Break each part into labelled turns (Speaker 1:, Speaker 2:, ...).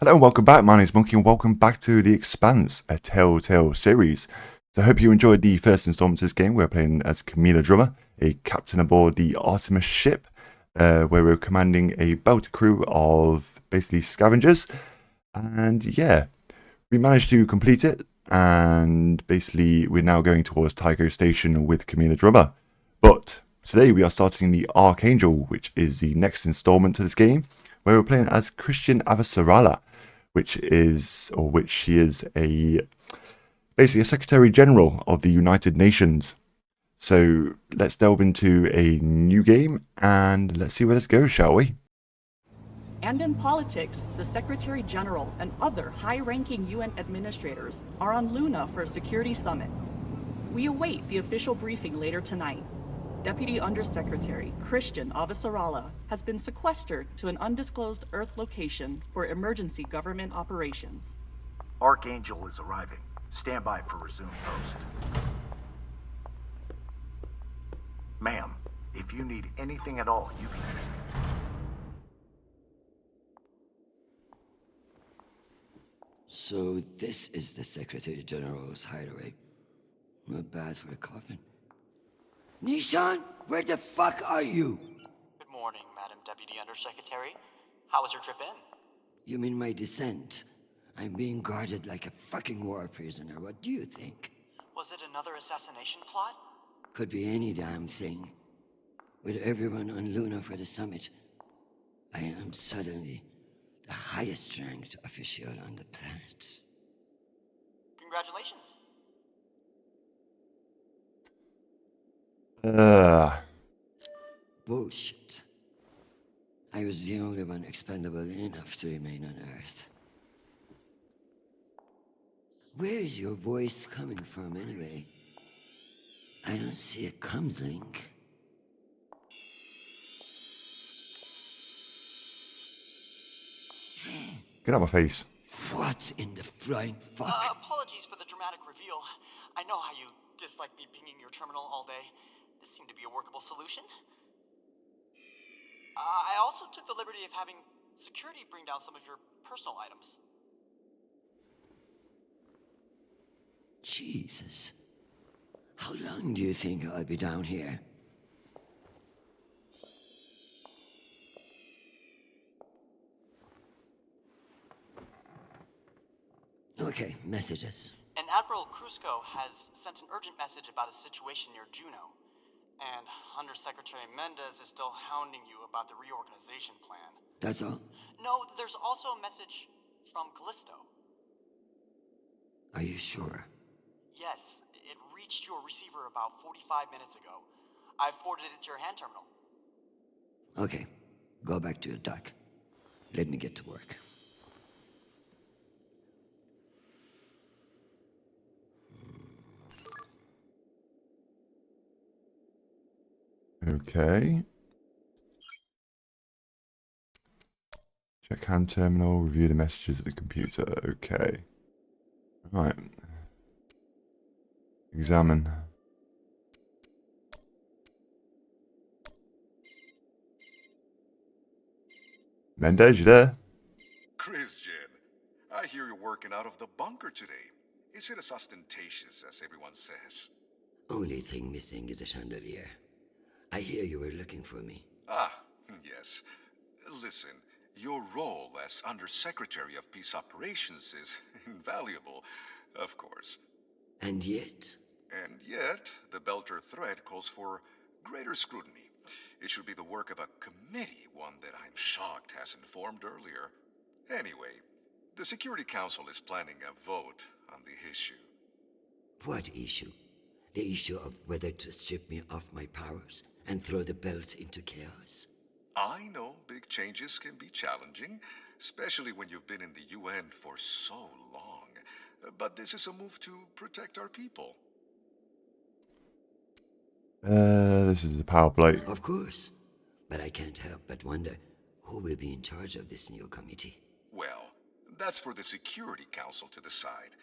Speaker 1: Hello and welcome back. My name is Monkey and welcome back to the Expanse A Telltale Series. So I hope you enjoyed the first installment of this game. We're playing as Camila Drummer, a captain aboard the Artemis ship, where we're commanding a boat crew of basically scavengers. And yeah, we managed to complete it. And basically we're now going towards Tycho Station with Camila Drummer. But today we are starting the Archangel, which is the next installment to this game, where we're playing as Chrisjen Avasarala, which she is basically a Secretary General of the United Nations. So let's delve into a new game and let's see where this goes, shall we?
Speaker 2: And in politics, the Secretary General and other high-ranking UN administrators are on Luna for a security summit. We await the official briefing later tonight. Deputy Undersecretary Chrisjen Avasarala has been sequestered to an undisclosed Earth location for emergency government operations.
Speaker 3: Archangel is arriving. Stand by for resume post. Ma'am, if you need anything at all, you can use me.
Speaker 4: So this is the Secretary General's hideaway. Not bad for a coffin. Nishan, where the fuck are you?
Speaker 5: Good morning, Madam Deputy Undersecretary. How was your trip in?
Speaker 4: You mean my descent? I'm being guarded like a fucking war prisoner. What do you think?
Speaker 5: Was it another assassination plot?
Speaker 4: Could be any damn thing. With everyone on Luna for the summit, I am suddenly the highest ranked official on the planet.
Speaker 5: Congratulations.
Speaker 4: Bullshit. I was the only one expendable enough to remain on Earth. Where is your voice coming from, anyway? I don't see a comms link.
Speaker 1: Get out of my face.
Speaker 4: What in the flying fuck?
Speaker 5: Apologies for the dramatic reveal. I know how you dislike me pinging your terminal all day. This seemed to be a workable solution. I also took the liberty of having security bring down some of your personal items.
Speaker 4: Jesus. How long do you think I'll be down here? Okay, messages.
Speaker 5: And Admiral Krusco has sent an urgent message about a situation near Juno. And Undersecretary Mendez is still hounding you about the reorganization plan.
Speaker 4: That's all?
Speaker 5: No, there's also a message from Callisto.
Speaker 4: Are you sure?
Speaker 5: Yes, it reached your receiver about 45 minutes ago. I forwarded it to your hand terminal.
Speaker 4: Okay, go back to your dock. Let me get to work.
Speaker 1: Okay. Check hand terminal, review the messages of the computer. Okay. Right. Examine. Mendez, you there?
Speaker 6: Chrisjen, I hear you're working out of the bunker today. Is it as ostentatious as everyone says?
Speaker 4: Only thing missing is a chandelier. I hear you were looking for me.
Speaker 6: Ah, yes. Listen, your role as Undersecretary of Peace Operations is invaluable, of course.
Speaker 4: And yet?
Speaker 6: And yet, the Belter threat calls for greater scrutiny. It should be the work of a committee, one that I'm shocked hasn't formed earlier. Anyway, the Security Council is planning a vote on the issue.
Speaker 4: What issue? The issue of whether to strip me of my powers and throw the belt into chaos?
Speaker 6: I know big changes can be challenging, especially when you've been in the UN for so long. But this is a move to protect our people.
Speaker 1: This is the power plate.
Speaker 4: Of course. But I can't help but wonder who will be in charge of this new committee.
Speaker 6: Well, that's for the Security Council to decide.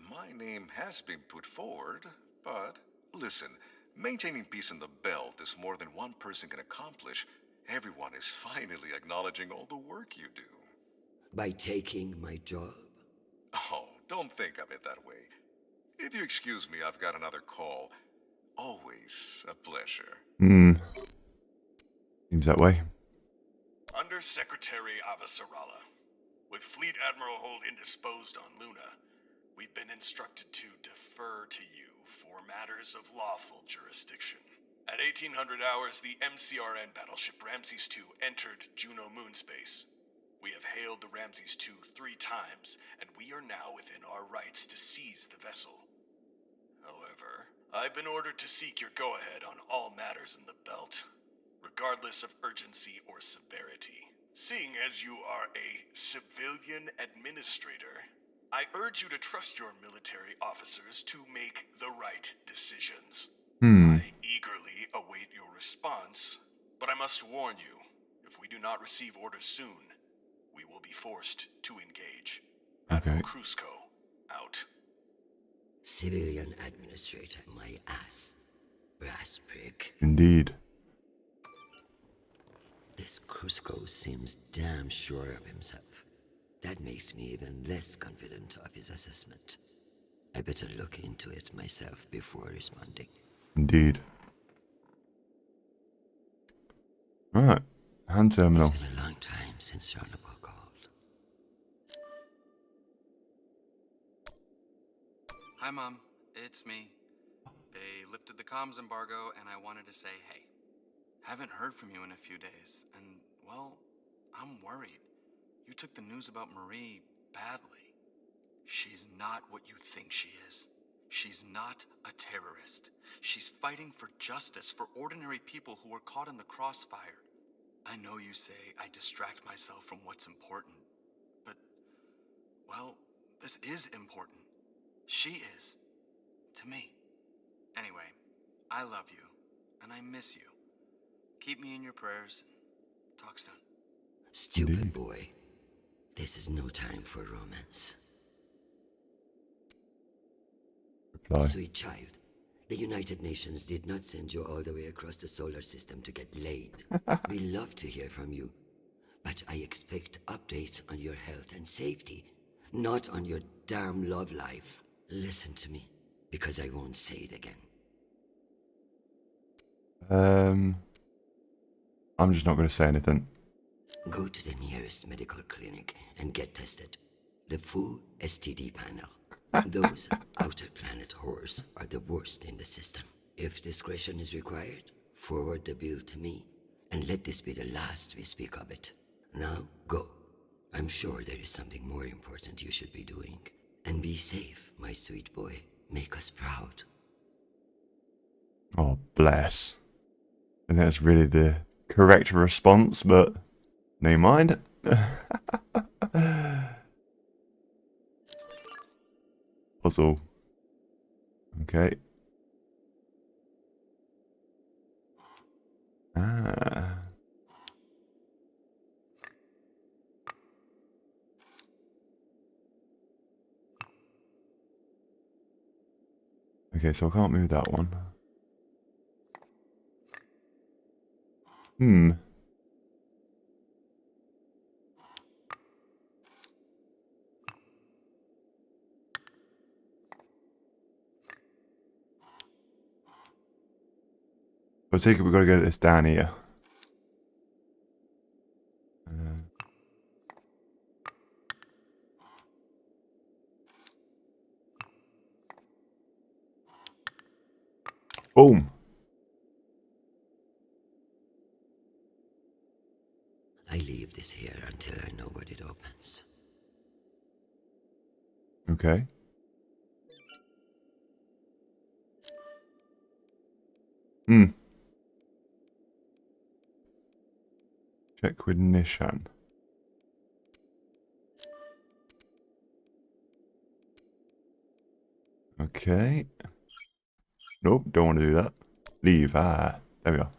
Speaker 6: My name has been put forward, but listen, maintaining peace in the belt is more than one person can accomplish. Everyone is finally acknowledging all the work you do.
Speaker 4: By taking my job.
Speaker 6: Oh, don't think of it that way. If you excuse me, I've got another call. Always a pleasure.
Speaker 1: Seems that way.
Speaker 7: Under Secretary Avasarala, with Fleet Admiral Hold indisposed on Luna, we've been instructed to defer to you for matters of lawful jurisdiction. At 1800 hours, the MCRN battleship Ramses II entered Juno moon space. We have hailed the Ramses II 3 times, and we are now within our rights to seize the vessel. However, I've been ordered to seek your go-ahead on all matters in the belt, regardless of urgency or severity. Seeing as you are a civilian administrator, I urge you to trust your military officers to make the right decisions. I eagerly await your response, but I must warn you, if we do not receive orders soon, we will be forced to engage. Admiral Krusco, out.
Speaker 4: Civilian administrator, my ass. Brass prick.
Speaker 1: Indeed.
Speaker 4: This Krusco seems damn sure of himself. That makes me even less confident of his assessment. I better look into it myself before responding.
Speaker 1: Indeed. Right. Hand terminal.
Speaker 4: It's been a long time since Charlebois called.
Speaker 8: Hi, Mom. It's me. They lifted the comms embargo, and I wanted to say hey. Haven't heard from you in a few days, and, well, I'm worried. You took the news about Marie badly. She's not what you think she is. She's not a terrorist. She's fighting for justice for ordinary people who were caught in the crossfire. I know you say I distract myself from what's important, but, well, this is important. She is. To me. Anyway, I love you, and I miss you. Keep me in your prayers. Talk soon.
Speaker 4: Stupid boy. This is no time for romance.
Speaker 1: Reply.
Speaker 4: Sweet child, the United Nations did not send you all the way across the solar system to get laid. We love to hear from you, but I expect updates on your health and safety, not on your damn love life. Listen to me, because I won't say it again.
Speaker 1: I'm just not going to say anything.
Speaker 4: Go to the nearest medical clinic and get tested. The full STD panel. Those outer planet whores are the worst in the system. If discretion is required, forward the bill to me, and let this be the last we speak of it. Now, go. I'm sure there is something more important you should be doing. And be safe, my sweet boy. Make us proud.
Speaker 1: Oh, bless. I think that's really the correct response, but no mind. Puzzle. Okay. Ah. Okay, so I can't move that one. I take it we've got to get this down here. Boom.
Speaker 4: I leave this here until I know what it opens.
Speaker 1: Okay. Check with Nishan. Okay. Nope, don't want to do that. Leave. Ah, there we are.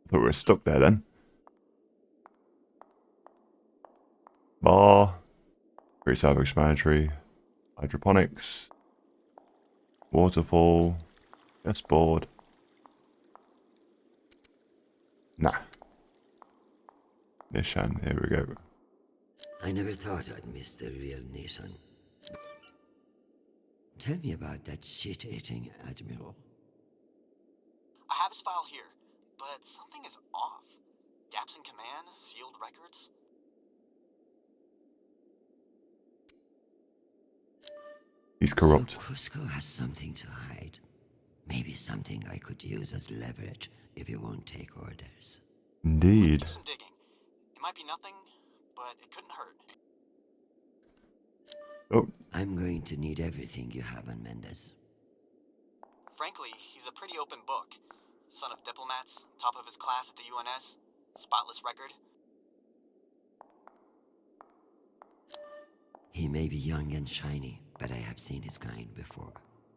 Speaker 1: I thought we were stuck there then. Bar. Great self-explanatory. Hydroponics. Waterfall. Chessboard. Nah. Nishan, here we go.
Speaker 4: I never thought I'd miss the real Nishan. Tell me about that shit-eating admiral.
Speaker 5: I have his file here, but something is off. Gaps in command, sealed records.
Speaker 1: He's corrupt.
Speaker 4: So Cusco has something to hide. Maybe something I could use as leverage if you won't take orders.
Speaker 1: Indeed.
Speaker 5: Do some digging. It might be nothing, but it couldn't hurt.
Speaker 1: Oh,
Speaker 4: I'm going to need everything you have on Mendez.
Speaker 5: Frankly, he's a pretty open book. Son of diplomats, top of his class at the UNS, spotless record.
Speaker 4: He may be young and shiny, but I have seen his kind before.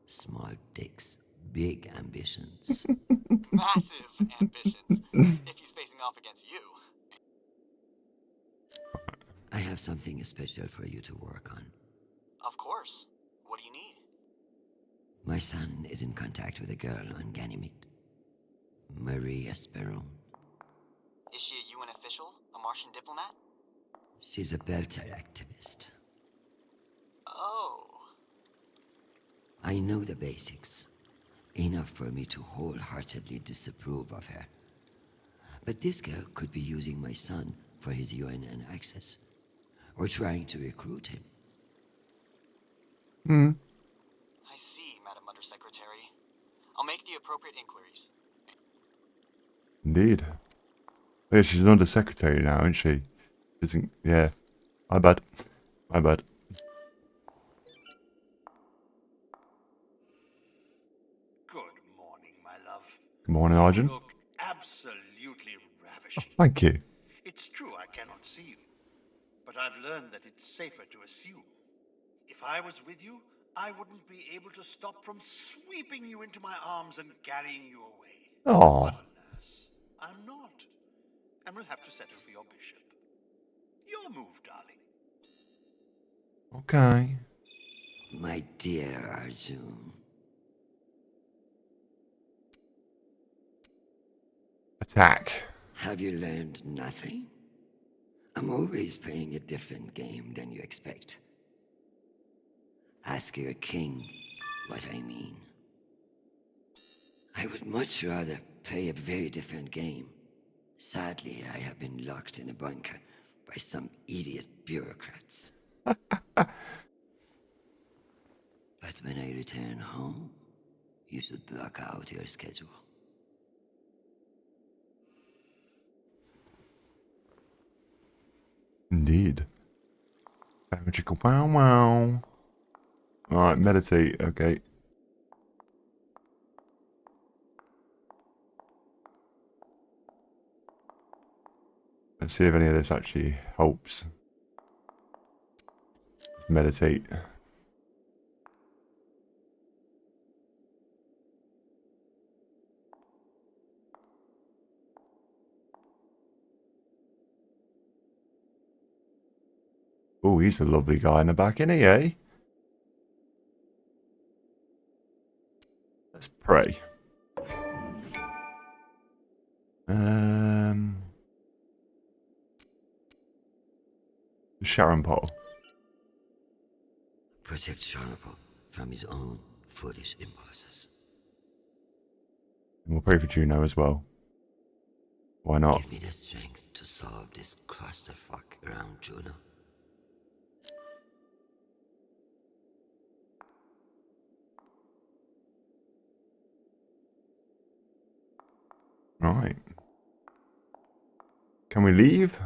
Speaker 4: Small dicks, big ambitions.
Speaker 5: Massive ambitions, if he's facing off against you.
Speaker 4: I have something special for you to work on.
Speaker 5: Of course. What do you need?
Speaker 4: My son is in contact with a girl on Ganymede. Maria Sperone.
Speaker 5: Is she a UN official? A Martian diplomat?
Speaker 4: She's a Belter activist.
Speaker 5: Oh.
Speaker 4: I know the basics. Enough for me to wholeheartedly disapprove of her. But this girl could be using my son for his UNN access. Or trying to recruit him.
Speaker 5: I see, Madam Undersecretary. I'll make the appropriate inquiries.
Speaker 1: indeed. Yeah, she's an undersecretary now, isn't she? Isn't? Yeah. My bad. My bad.
Speaker 9: Good morning, my love.
Speaker 1: Good morning, Arjun.
Speaker 9: You look absolutely ravishing.
Speaker 1: Thank you.
Speaker 9: It's true I cannot see you, but I've learned that it's safer to assume. If I was with you, I wouldn't be able to stop from sweeping you into my arms and carrying you away.
Speaker 1: Oh,
Speaker 9: But alas, I'm not, and will have to settle for your bishop. Your move, darling.
Speaker 1: okay.
Speaker 4: My dear Arjun.
Speaker 1: Attack.
Speaker 4: Have you learned nothing? I'm always playing a different game than you expect. Ask your king what I mean. I would much rather play a very different game. Sadly, I have been locked in a bunker by some idiot bureaucrats. But when I return home, you should block out your schedule.
Speaker 1: Indeed. Magical wow wow. Alright, meditate, okay. Let's see if any of this actually helps. Meditate. Oh, he's a lovely guy in the back, isn't he, eh? Let's pray. Sharon Paul.
Speaker 4: Protect Sharapov from his own foolish impulses.
Speaker 1: And we'll pray for Juno as well. Why not?
Speaker 4: Give me the strength to solve this clusterfuck around Juno.
Speaker 1: Right. Can we leave?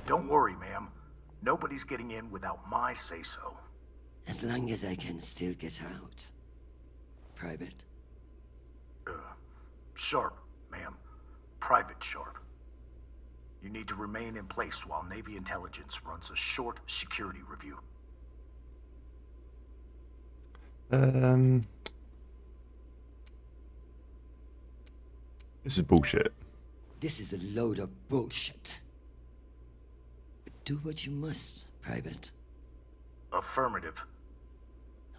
Speaker 3: Don't worry, ma'am. Nobody's getting in without my say-so.
Speaker 4: As long as I can still get out. Private?
Speaker 3: Sharp, ma'am. Private Sharp. You need to remain in place while Navy intelligence runs a short security review.
Speaker 1: This is bullshit.
Speaker 4: This is a load of bullshit. Do what you must, Private.
Speaker 3: Affirmative.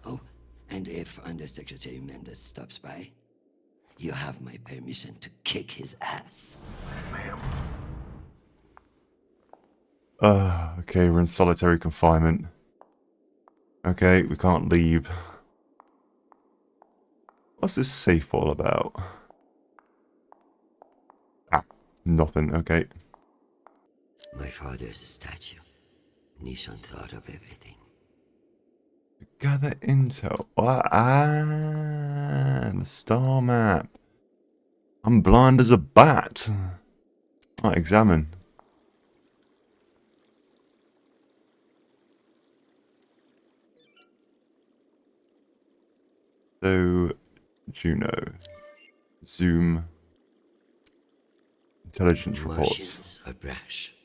Speaker 4: Oh, And if Undersecretary Mendes stops by, you have my permission to kick his ass.
Speaker 1: Okay, we're in solitary confinement. Okay, we can't leave. What's this safe all about? Ah, nothing, okay.
Speaker 4: My father's a statue. Nishon thought of everything.
Speaker 1: Gather intel. The star map. I'm blind as a bat. Right, examine. So, Juno. Zoom. Intelligence reports.
Speaker 4: Martians are brash.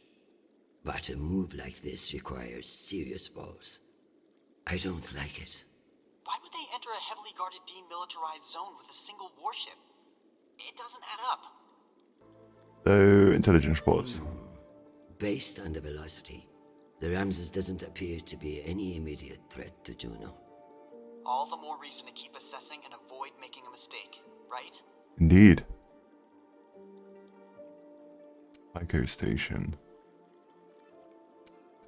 Speaker 4: But a move like this requires serious balls. I don't like it.
Speaker 5: Why would they enter a heavily guarded demilitarized zone with a single warship? It doesn't add up.
Speaker 1: So, intelligence reports.
Speaker 4: Based on the velocity, the Ramses doesn't appear to be any immediate threat to Juno.
Speaker 5: All the more reason to keep assessing and avoid making a mistake, right?
Speaker 1: Indeed. Psycho Station.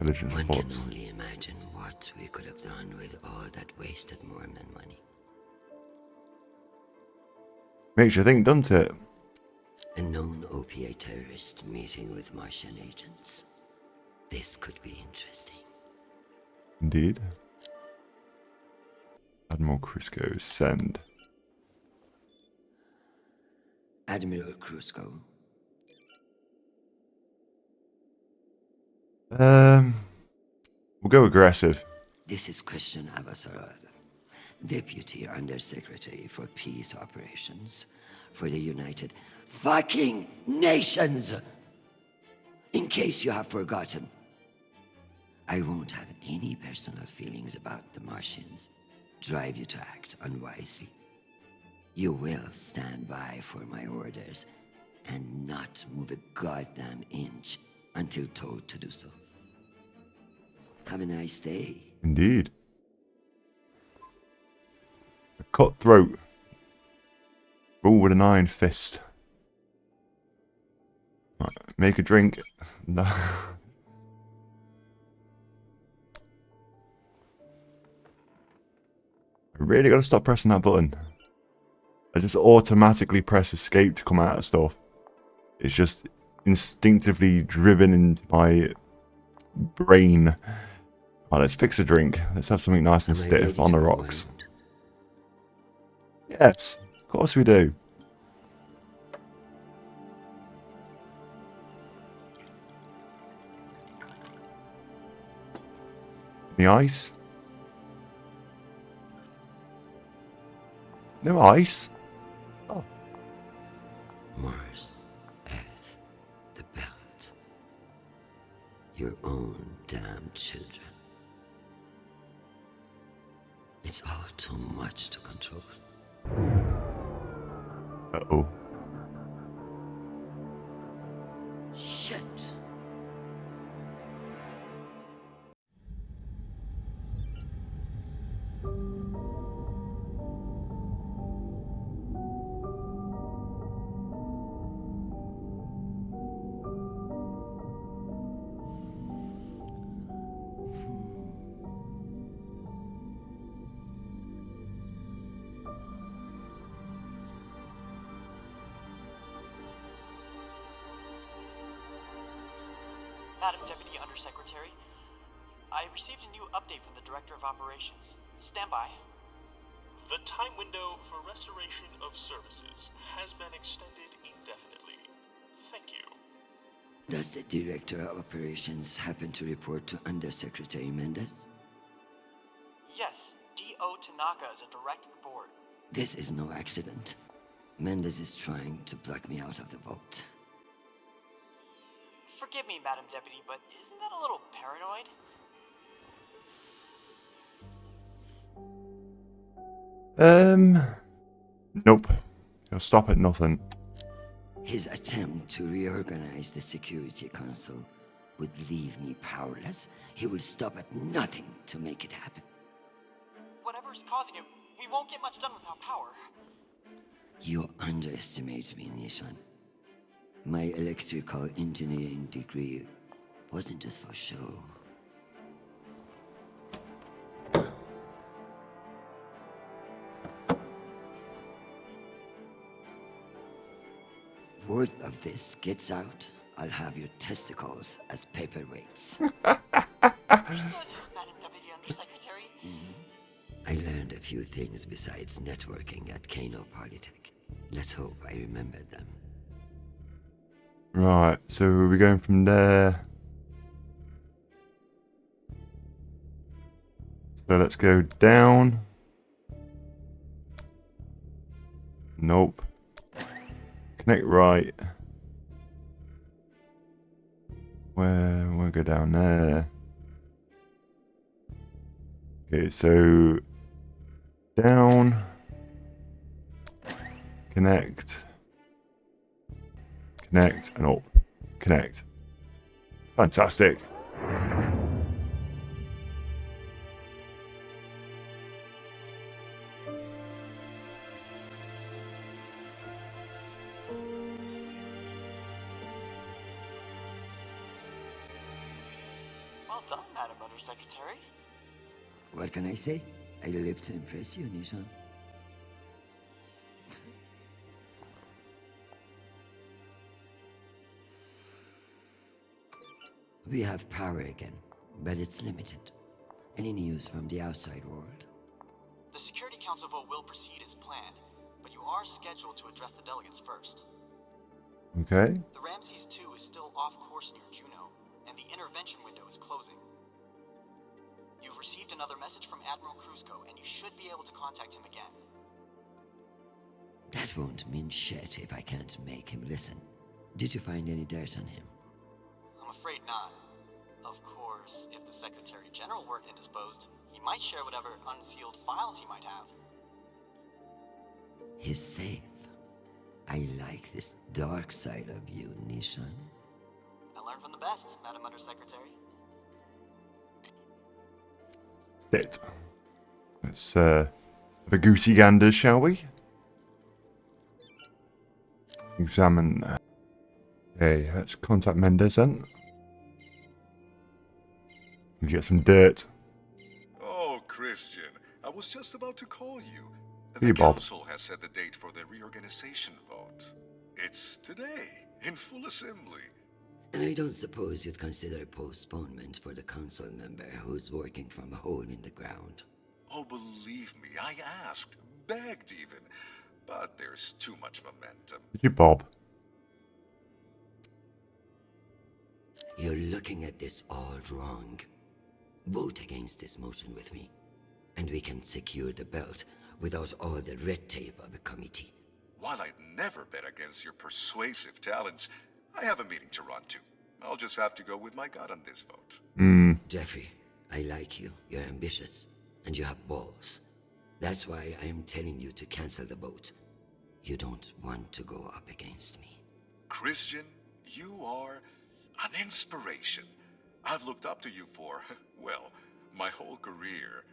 Speaker 1: Intelligence
Speaker 4: One
Speaker 1: reports.
Speaker 4: can only imagine what we could have done with all that wasted Mormon money.
Speaker 1: Makes you think, doesn't it?
Speaker 4: A known opiate terrorist meeting with Martian agents. This could be interesting.
Speaker 1: Indeed. Admiral Crisco, send.
Speaker 4: Admiral Crisco,
Speaker 1: We'll go aggressive.
Speaker 4: this is Chrisjen Avasarala, Deputy Undersecretary for Peace Operations for the United fucking Nations. In case you have forgotten, I won't have any personal feelings about the Martians drive you to act unwisely. You will stand by for my orders and not move a goddamn inch until told to do so. Have a nice day.
Speaker 1: Indeed. A cutthroat. Rule with an iron fist. Right, make a drink. No. I really gotta stop pressing that button. I just automatically press escape to come out of stuff. It's just instinctively driven into my brain. Right, let's fix a drink. Let's have something nice and
Speaker 4: Am I
Speaker 1: stiff
Speaker 4: ready
Speaker 1: on the
Speaker 4: to
Speaker 1: rocks.
Speaker 4: unwind?
Speaker 1: Yes, of course we do. The ice? No ice? Oh,
Speaker 4: Mars, Earth, the belt. Your own damn children. It's all too much to control.
Speaker 1: uh-oh.
Speaker 4: Shit.
Speaker 5: Madam Deputy Undersecretary, I received a new update from the Director of Operations. Stand by.
Speaker 10: The time window for restoration of services has been extended indefinitely. Thank you.
Speaker 4: Does the Director of Operations happen to report to Undersecretary Mendes?
Speaker 5: Yes, D.O. Tanaka is a direct report.
Speaker 4: This is no accident. Mendes is trying to block me out of the vault.
Speaker 5: Forgive me, Madam Deputy, but isn't that a little paranoid?
Speaker 1: Nope. He'll stop at nothing.
Speaker 4: His attempt to reorganize the Security Council would leave me powerless. He will stop at nothing to make it happen.
Speaker 5: Whatever's causing it, We won't get much done without power.
Speaker 4: You underestimate me, Nishan. My electrical engineering degree wasn't just for show. Word of this gets out, I'll have your testicles as paperweights.
Speaker 5: Understood, Madam Deputy Undersecretary.
Speaker 4: I learned a few things besides networking at Kano Polytech. Let's hope I remember them.
Speaker 1: Right, so we're going from there. So let's go down. Nope. Connect right. We'll go down there. Okay, so down. Connect. Connect and up. Connect. Fantastic.
Speaker 5: Well done, Madam Undersecretary.
Speaker 4: What can I say? I live to impress you, Nishan. We have power again, but it's limited. Any news from the outside world?
Speaker 5: The Security Council vote will proceed as planned, but you are scheduled to address the delegates first.
Speaker 1: Okay.
Speaker 5: The Ramses 2 is still off course near Juno, and the intervention window is closing. You've received another message from Admiral Kruzko, and you should be able to contact him again.
Speaker 4: That won't mean shit if I can't make him listen. Did you find any dirt on him?
Speaker 5: I'm afraid not. Of course, if the Secretary General weren't indisposed, he might share whatever unsealed files he might have.
Speaker 4: He's safe. I like this dark side of you, Nishan.
Speaker 5: I learned from the best, Madam Undersecretary.
Speaker 1: Sit. Let's have a goosey gander, shall we? Examine. Okay, let's contact Mendes then. We get some dirt.
Speaker 6: Oh, Chrisjen, I was just about to call you.
Speaker 1: Hey,
Speaker 6: The
Speaker 1: Bob.
Speaker 6: council has set the date for the reorganization vote. It's today, in full assembly.
Speaker 4: And I don't suppose you'd consider postponement for the council member who's working from a hole in the ground.
Speaker 6: Oh, believe me, I asked, begged even. But there's too much momentum.
Speaker 1: Did you, Bob?
Speaker 4: You're looking at this all wrong. Vote against this motion with me, and we can secure the belt without all the red tape of a committee.
Speaker 6: While I'd never bet against your persuasive talents, I have a meeting to run to. I'll just have to go with my gut on this vote.
Speaker 4: Jeffrey, I like you. You're ambitious, and you have balls. That's why I am telling you to cancel the vote. You don't want to go up against me.
Speaker 6: Chrisjen, you are an inspiration. I've looked up to you for, well, my whole career.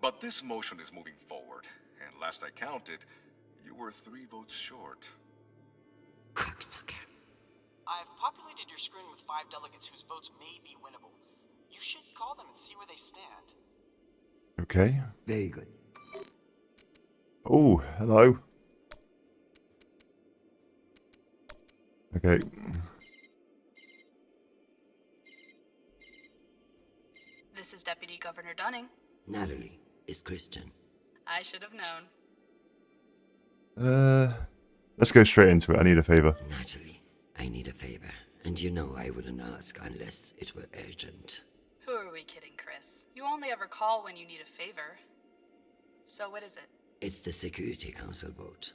Speaker 6: But this motion is moving forward, and last I counted, you were 3 votes short.
Speaker 4: Cocksucker.
Speaker 5: I've populated your screen with 5 delegates whose votes may be winnable. You should call them and see where they stand.
Speaker 1: Okay.
Speaker 4: Very good.
Speaker 1: Oh, hello. Okay.
Speaker 11: This is Deputy Governor Dunning.
Speaker 4: Natalie is Christian.
Speaker 11: I should have known.
Speaker 1: Let's go straight into it. I need a favor.
Speaker 4: Natalie, I need a favor, and you know I wouldn't ask unless it were urgent.
Speaker 11: Who are we kidding, Chris? You only ever call when you need a favor. So what is it?
Speaker 4: It's the Security Council vote.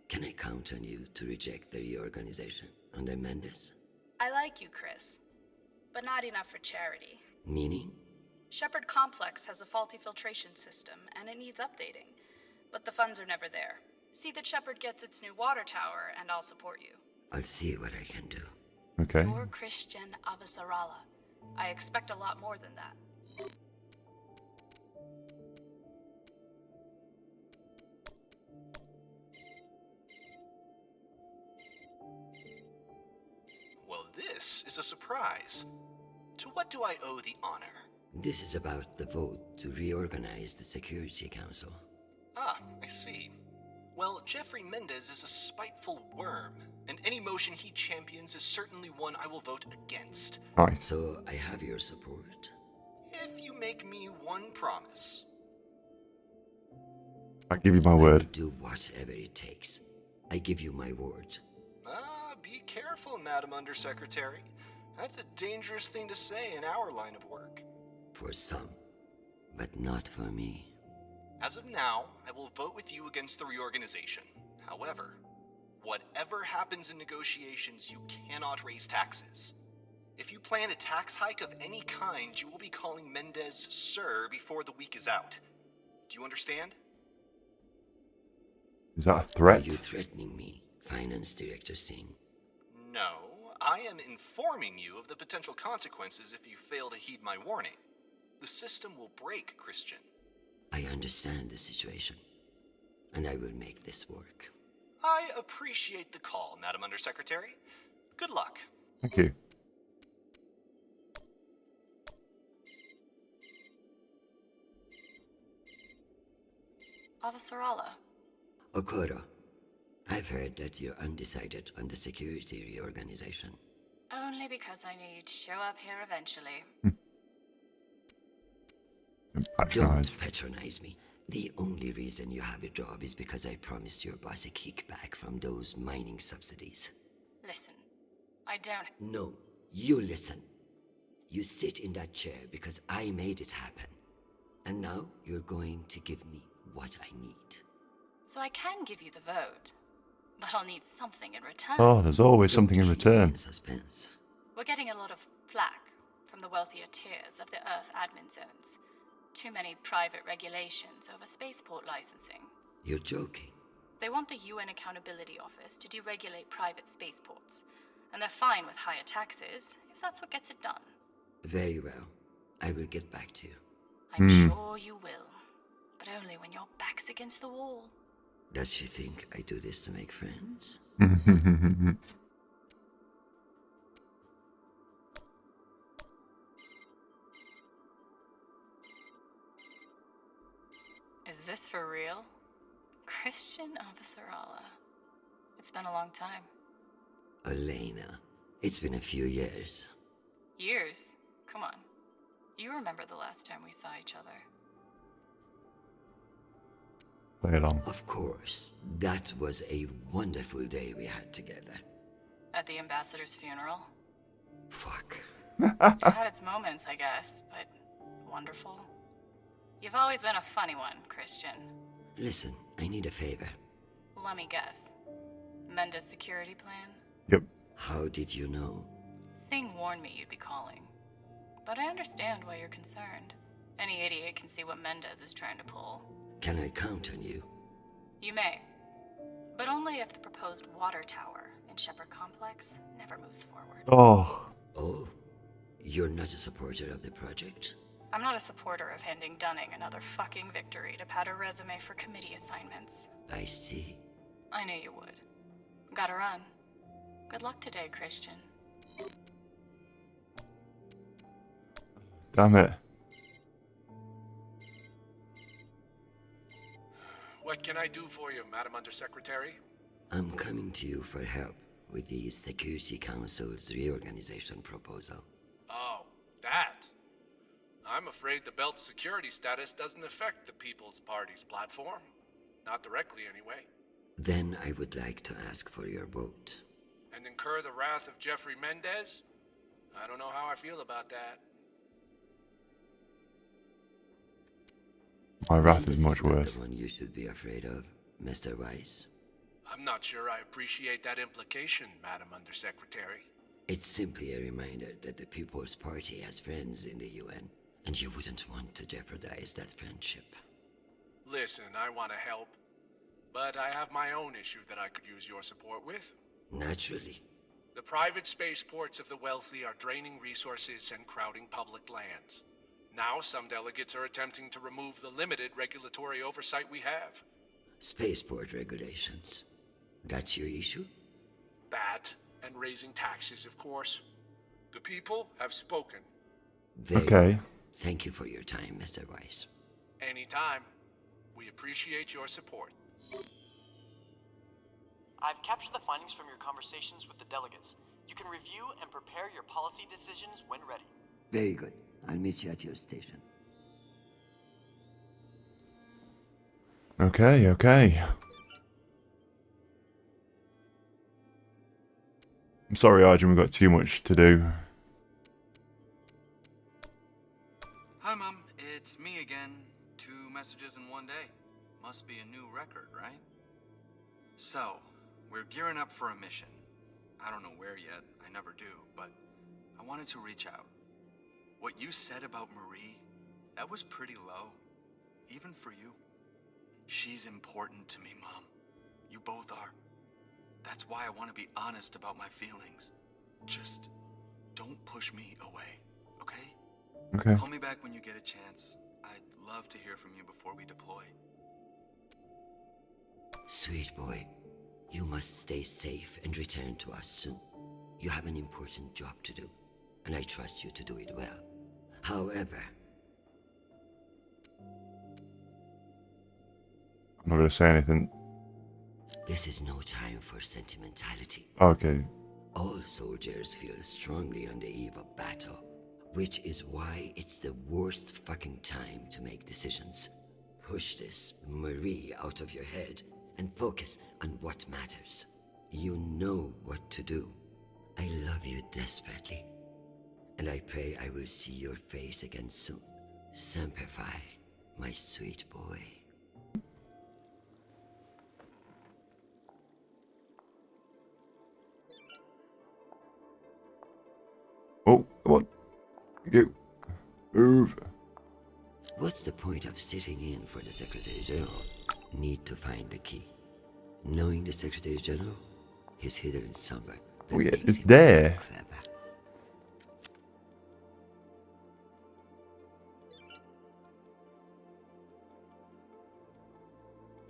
Speaker 4: Can I count on you to reject the reorganization under Mendes?
Speaker 11: I like you, Chris. But not enough for charity.
Speaker 4: Meaning?
Speaker 11: Shepard Complex has a faulty filtration system, and it needs updating. But the funds are never there. See that Shepard gets its new water tower, and I'll support you.
Speaker 4: I'll see what I can do.
Speaker 1: Okay.
Speaker 11: You're Chrisjen Avasarala. I expect a lot more than that.
Speaker 12: this is a surprise. To what do I owe the honor?
Speaker 4: This is about the vote to reorganize the Security Council.
Speaker 12: Ah, I see. Well, Jeffrey Mendez is a spiteful worm, and any motion he champions is certainly one I will vote against.
Speaker 1: Nice.
Speaker 4: So I have your support.
Speaker 12: If you make me one promise.
Speaker 1: I give you my word.
Speaker 4: Do whatever it takes. I give you my word.
Speaker 12: Ah, be careful, Madam Undersecretary. That's a dangerous thing to say in our line of work.
Speaker 4: For some, but not for me.
Speaker 12: As of now, I will vote with you against the reorganization. However, whatever happens in negotiations, you cannot raise taxes. If you plan a tax hike of any kind, you will be calling Mendez Sir before the week is out. Do you understand?
Speaker 1: Is that a
Speaker 4: Are
Speaker 1: threat?
Speaker 4: you threatening me, Finance Director Singh?
Speaker 12: No, I am informing you of the potential consequences if you fail to heed my warning. The system will break, Chrisjen.
Speaker 4: I understand the situation, and I will make this work.
Speaker 12: I appreciate the call, Madam Undersecretary. Good luck.
Speaker 1: Thank you.
Speaker 11: Avasarala.
Speaker 4: Okoro, I've heard that you're undecided on the security reorganization.
Speaker 11: Only because I knew you'd show up here eventually.
Speaker 4: Don't patronize me. The only reason you have a job is because I promised your boss a kickback from those mining subsidies.
Speaker 11: Listen, I don't...
Speaker 4: No, you listen. You sit in that chair because I made it happen. And now you're going to give me what I need.
Speaker 11: So I can give you the vote, but I'll need something in return.
Speaker 1: Oh, there's always something in return.
Speaker 4: Suspense.
Speaker 11: We're getting a lot of flack from the wealthier tiers of the Earth admin zones. Too many private regulations over spaceport licensing.
Speaker 4: You're joking.
Speaker 11: They want the UN Accountability Office to deregulate private spaceports, and they're fine with higher taxes if that's what gets it done.
Speaker 4: Very well. I will get back to you.
Speaker 11: I'm sure you will, but only when your back's against the wall.
Speaker 4: Does she think I do this to make friends?
Speaker 11: Is this for real? Chrisjen Avasarala. It's been a long time.
Speaker 4: Elena, it's been a few years.
Speaker 11: Years? Come on. You remember the last time we saw each other.
Speaker 1: Play along.
Speaker 4: Of course. That was a wonderful day we had together.
Speaker 11: At the ambassador's funeral?
Speaker 4: Fuck.
Speaker 11: It had its moments, I guess, but wonderful. You've always been a funny one, Chrisjen.
Speaker 4: Listen, I need a favor.
Speaker 11: Let me guess. Mendez security plan?
Speaker 1: Yep.
Speaker 4: How did you know?
Speaker 11: Singh warned me you'd be calling. But I understand why you're concerned. Any idiot can see what Mendez is trying to pull.
Speaker 4: Can I count on you?
Speaker 11: You may. But only if the proposed water tower in Shepard Complex never moves forward.
Speaker 1: Oh.
Speaker 4: Oh, you're not a supporter of the project?
Speaker 11: I'm not a supporter of handing Dunning another fucking victory to pad her resume for committee assignments.
Speaker 4: I see.
Speaker 11: I knew you would. Gotta run. Good luck today, Chrisjen.
Speaker 1: Damn it.
Speaker 7: What can I do for you, Madam Undersecretary?
Speaker 4: I'm coming to you for help with the Security Council's reorganization proposal.
Speaker 7: Oh, that. I'm afraid the belt's security status doesn't affect the People's Party's platform. Not directly, anyway.
Speaker 4: Then I would like to ask for your vote.
Speaker 7: And incur the wrath of Jeffrey Mendez? I don't know how I feel about that.
Speaker 1: My wrath is
Speaker 4: This
Speaker 1: much
Speaker 4: not
Speaker 1: worse.
Speaker 4: the one you should be afraid of, Mr. Weiss.
Speaker 7: I'm not sure I appreciate that implication, Madam Undersecretary.
Speaker 4: It's simply a reminder that the People's Party has friends in the UN, and you wouldn't want to jeopardize that friendship.
Speaker 7: Listen, I want to help, but I have my own issue that I could use your support with.
Speaker 4: Naturally.
Speaker 7: The private spaceports of the wealthy are draining resources and crowding public lands. Now some delegates are attempting to remove the limited regulatory oversight we have.
Speaker 4: Spaceport regulations. That's your issue?
Speaker 7: That, and raising taxes, of course.
Speaker 13: The people have spoken.
Speaker 1: Okay.
Speaker 4: Thank you for your time, Mr. Weiss.
Speaker 13: Anytime. We appreciate your support.
Speaker 5: I've captured the findings from your conversations with the delegates. You can review and prepare your policy decisions when ready.
Speaker 4: Very good. I'll meet you at your station.
Speaker 1: Okay, okay. I'm sorry, Arjun, we've got too much to do.
Speaker 8: Hi, Mom. It's me again. 2 messages in one day. Must be a new record, right? So, we're gearing up for a mission. I don't know where yet. I never do, but I wanted to reach out. What you said about Marie, that was pretty low. Even for you. She's important to me, Mom. You both are. That's why I want to be honest about my feelings. Just don't push me away, okay?
Speaker 1: Okay.
Speaker 8: Call me back when you get a chance. I'd love to hear from you before we deploy.
Speaker 4: Sweet boy, you must stay safe and return to us soon. You have an important job to do, and I trust you to do it well. However...
Speaker 1: I'm not going to say anything.
Speaker 4: This is no time for sentimentality.
Speaker 1: Okay.
Speaker 4: All soldiers feel strongly on the eve of battle, which is why it's the worst fucking time to make decisions. Push this Marie out of your head and focus on what matters. You know what to do. I love you desperately, and I pray I will see your face again soon. Semper Fi, my sweet boy.
Speaker 1: Oh, come on. You move.
Speaker 4: What's the point of sitting in for the Secretary General? Need to find the key. Knowing the Secretary General, he's hidden somewhere.
Speaker 1: Oh yeah, it's there.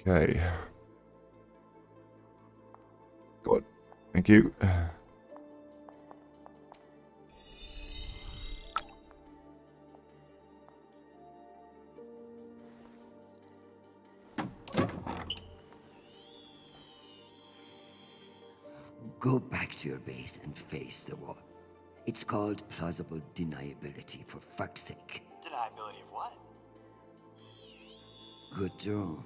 Speaker 1: Okay. God, thank you.
Speaker 4: Go back to your base and face the wall. It's called plausible deniability, for fuck's sake.
Speaker 5: Deniability of what?
Speaker 4: Good drone.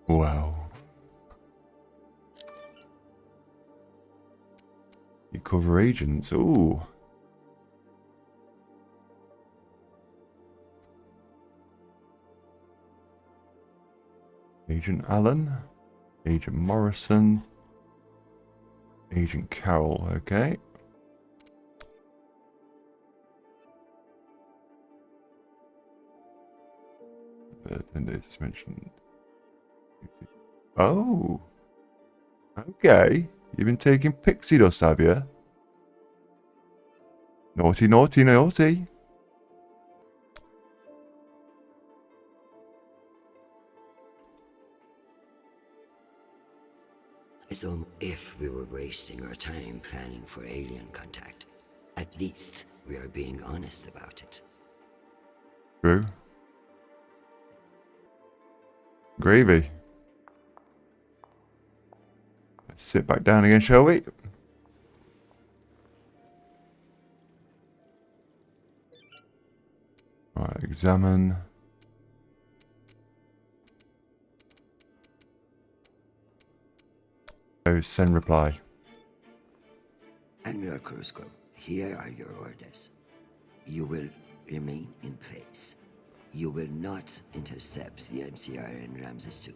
Speaker 1: Wow. You cover agents. Ooh. Agent Allen, Agent Morrison, Agent Carroll, okay. Then it's mentioned. Oh, okay. You've been taking pixie dust, have you? Naughty, naughty, naughty.
Speaker 4: It's if we were wasting our time planning for alien contact, at least we are being honest about it.
Speaker 1: True. Gravy. Let's sit back down again, shall we? Alright, examine. Send reply.
Speaker 4: Admiral Krusko, here are your orders. You will remain in place. You will not intercept the MCR in Ramses 2.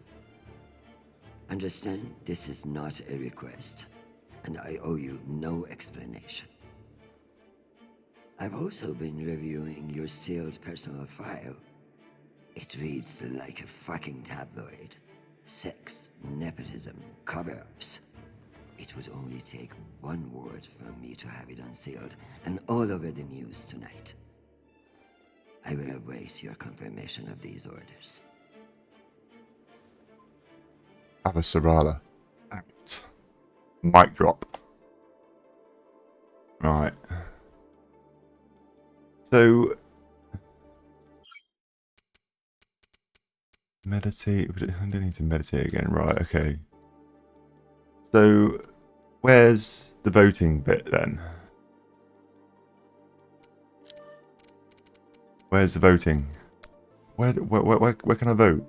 Speaker 4: Understand, this is not a request, and I owe you no explanation. I've also been reviewing your sealed personal file. It reads like a fucking tabloid. Sex, nepotism, cover-ups. It would only take one word from me to have it unsealed and all over the news tonight. I will await your confirmation of these orders.
Speaker 1: Avasarala. Out. Mic drop. Right. So meditate. I don't need to meditate again. Right. Okay. So where's the voting bit then? Where's the voting? Where can I vote?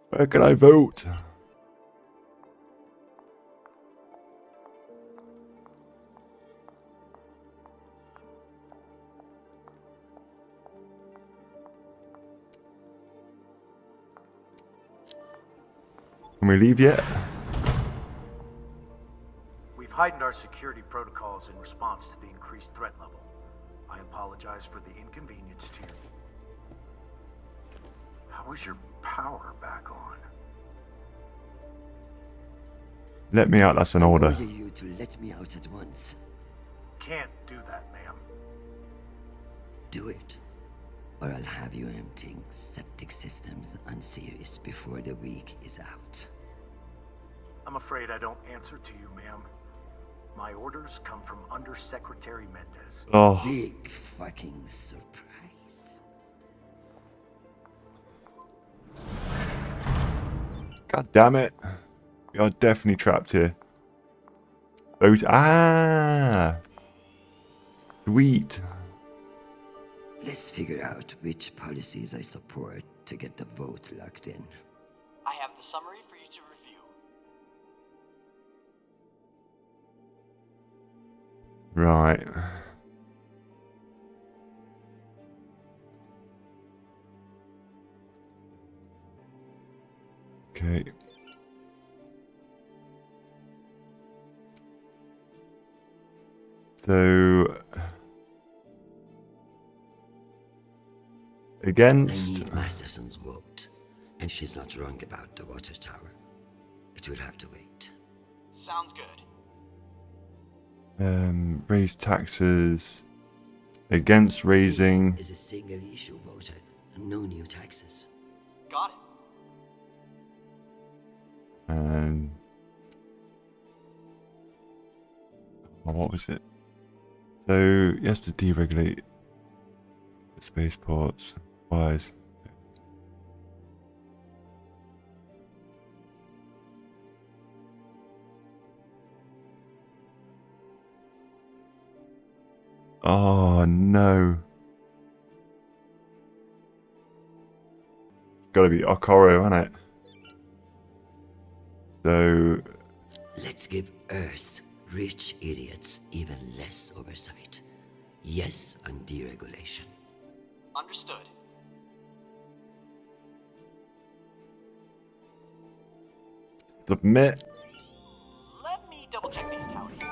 Speaker 1: Where can I vote? Can we leave yet?
Speaker 3: We've heightened our security protocols in response to the increased threat level. I apologize for the inconvenience to you. How is your power back on?
Speaker 1: Let me out, that's an order.
Speaker 4: I order you to let me out at once.
Speaker 3: Can't do that, ma'am.
Speaker 4: Do it, or I'll have you emptying septic systems on Sirius before the week is out.
Speaker 3: I'm afraid I don't answer to you, ma'am. My orders come from Undersecretary Mendez.
Speaker 1: Oh.
Speaker 4: Big fucking surprise.
Speaker 1: God damn it. We are definitely trapped here. Vote. Ah! Sweet.
Speaker 4: Let's figure out which policies I support to get the vote locked in.
Speaker 5: I have the summary for you to review.
Speaker 1: Right. Okay. So against.
Speaker 4: I need Masterson's vote, and she's not wrong about the water tower. It will have to wait.
Speaker 5: Sounds good.
Speaker 1: Raise taxes. Against raising.
Speaker 4: Is a single issue voter, no new taxes.
Speaker 5: Got it.
Speaker 1: And what was it? So he has to deregulate the spaceports. Wise. Oh no. It's gotta be Okoro, isn't it? So
Speaker 4: Let's give Earth rich idiots even less oversight. Yes on deregulation.
Speaker 5: Understood.
Speaker 1: submit.
Speaker 5: Let me double check these tallies.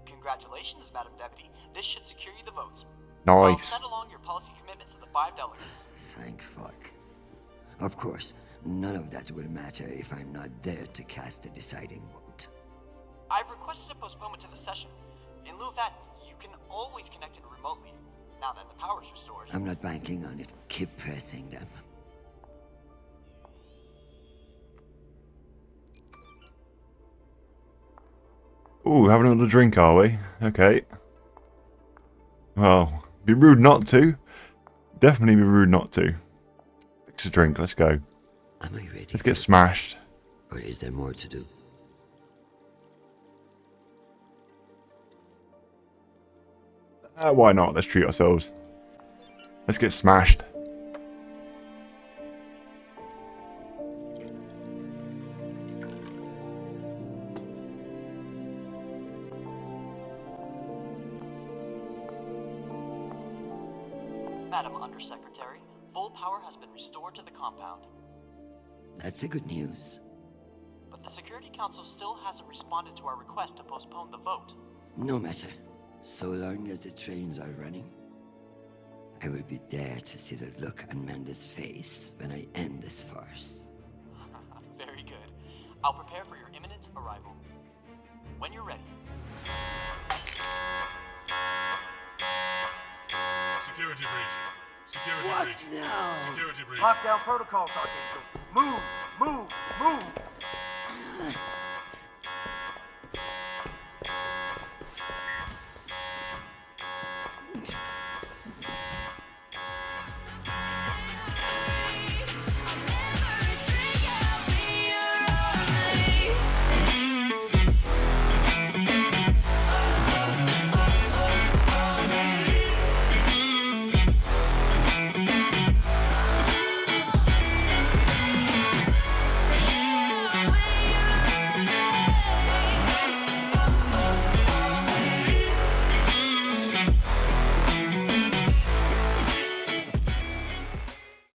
Speaker 5: Congratulations, Madam Deputy. This should secure you the votes. I'll
Speaker 1: Nice.
Speaker 5: send along your policy commitments to the 5 delegates.
Speaker 4: Thank fuck. Of course, none of that will matter if I'm not there to cast the deciding vote.
Speaker 5: I've requested a postponement to the session. In lieu of that, you can always connect in remotely, now that the power's restored.
Speaker 4: I'm not banking on it. Keep pressing them.
Speaker 1: Ooh, having another drink, are we? Okay. Well, be rude not to. Definitely be rude not to. Fix a drink, let's go.
Speaker 4: Am I ready?
Speaker 1: Let's get smashed.
Speaker 4: Or is there more to do?
Speaker 1: Why not? Let's treat ourselves. Let's get smashed.
Speaker 5: Madam Undersecretary, full power has been restored to the compound.
Speaker 4: That's a good news.
Speaker 5: But the Security Council still hasn't responded to our request to postpone the vote.
Speaker 4: No matter. So long as the trains are running, I will be there to see the look on Amanda's face when I end this farce.
Speaker 5: Very good. I'll prepare for your imminent arrival. When you're ready.
Speaker 7: Security breach. Security
Speaker 4: What
Speaker 7: breach.
Speaker 4: now?
Speaker 7: Security breach.
Speaker 3: Lockdown protocols, Archangel. Move! Move!